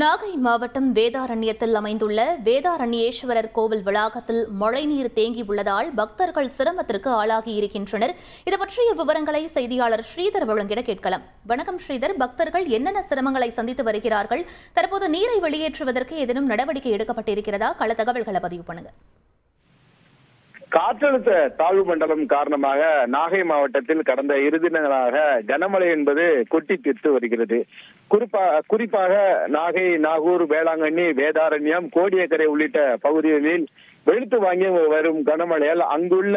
நாகை மாவட்டம் வேதாரண்யத்தில் அமைந்துள்ள வேதாரண்யேஸ்வரர் கோவில் வளாகத்தில் மழைநீர் தேங்கியுள்ளதால் பக்தர்கள் சிரமத்திற்கு ஆளாகி இருக்கின்றனர். இது பற்றிய விவரங்களை செய்தியாளர் ஸ்ரீதர் வழங்கிட கேட்கலாம். வணக்கம் ஸ்ரீதர், பக்தர்கள் என்னென்ன சிரமங்களை சந்தித்து வருகிறார்கள்? தற்போது நீரை வெளியேற்றுவதற்கு ஏதேனும் நடவடிக்கை எடுக்கப்பட்டிருக்கிறதா? கள தகவல்களை பதிவு பண்ணுங்க. காற்றழுத்த தாழ்வு மண்டலம் காரணமாக நாகை மாவட்டத்தில் கடந்த 2 தினங்களாக கனமழை என்பது கொட்டி தீர்த்து வருகிறது. குறிப்பாக நாகை, நாகூர், வேளாங்கண்ணி, வேதாரண்யம், கோடியக்கரை உள்ளிட்ட பகுதிகளில் வெளுத்து வாங்கி வரும் கனமழையால் அங்குள்ள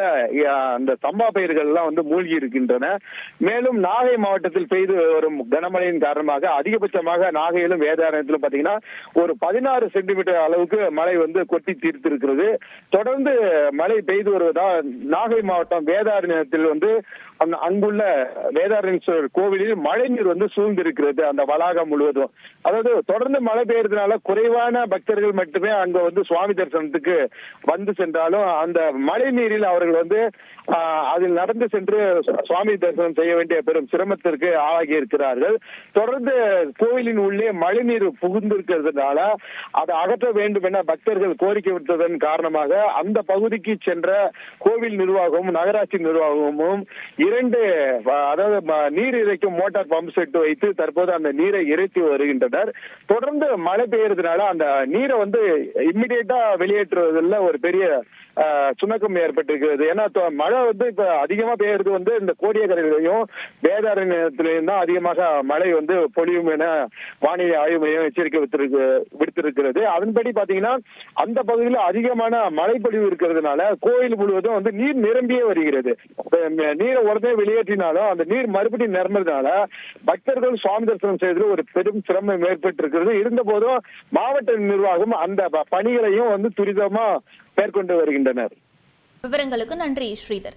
அந்த சம்பா பயிர்கள் எல்லாம் மூழ்கி இருக்கின்றன. மேலும் நாகை மாவட்டத்தில் பெய்து வரும் கனமழையின் காரணமாக அதிகபட்சமாக நாகையிலும் வேதாரண்யத்திலும் பாத்தீங்கன்னா ஒரு 16 சென்டிமீட்டர் அளவுக்கு மழை கொட்டி தீர்த்து இருக்கிறது. தொடர்ந்து மழை பெய்து வருவதால் நாகை மாவட்டம் வேதாரண்யத்தில் அங்குள்ள வேதாரண்யேஸ்வரர் கோவிலில் மழைநீர் சூழ்ந்திருக்கிறது. அந்த வளாகம் முழுவதும், அதாவது தொடர்ந்து மழை பெய்யறதுனால குறைவான பக்தர்கள் மட்டுமே அங்க சுவாமி தரிசனத்துக்கு வந்து சென்றாலும் அந்த மழை நீரில் அவர்கள் அதில் நடந்து சென்று சுவாமி தரிசனம் செய்ய வேண்டிய பெரும் சிரமத்திற்கு ஆளாகி இருக்கிறார்கள். தொடர்ந்து கோவிலின் உள்ளே மழை நீர் புகுந்திருக்கிறதுனால அதை அகற்ற வேண்டும் என பக்தர்கள் கோரிக்கை விட்டதன் காரணமாக அந்த பகுதிக்கு சென்ற கோவில் நிர்வாகமும் நகராட்சி நிர்வாகமும் 2 நீர் இறைக்கும் மோட்டார் பம்ப் செட் வைத்து தற்போது அந்த நீரை இறைத்து வருகின்றனர். தொடர்ந்து மழை பெய்யறதுனால அந்த நீரை இம்மிடியேட்டா வெளியேற்றுவதில் ஒரு பெரிய சுணக்கம் ஏற்பட்டிருக்கிறது. ஏன்னா மழை இப்ப அதிகமா பெய்யறது இந்த கோடியக்கரையிலையும் வேதாரண்யத்திலையும் தான் அதிகமாக மழை பொழியும் என வானிலை ஆய்வு மையம் எச்சரிக்கை விடுத்திருக்கிறது. அதன்படி பாத்தீங்கன்னா அந்த பகுதியில் அதிகமான மழை பொழிவு இருக்கிறதுனால கோயில் முழுவதும் நீர் நிரம்பியே வருகிறது. நீரை உடனே வெளியேற்றினாலும் அந்த நீர் மறுபடியும் நிரம்புறதுனால பக்தர்கள் சுவாமி தரிசனம் செய்வதில் ஒரு பெரும் சிரமம் ஏற்பட்டிருக்கிறது. இருந்த போதும் மாவட்ட நிர்வாகம் அந்த பணிகளையும் துரிதமா மேற்கொண்டு வருகின்றனர். விவரங்களுக்கு நன்றி ஸ்ரீதர்.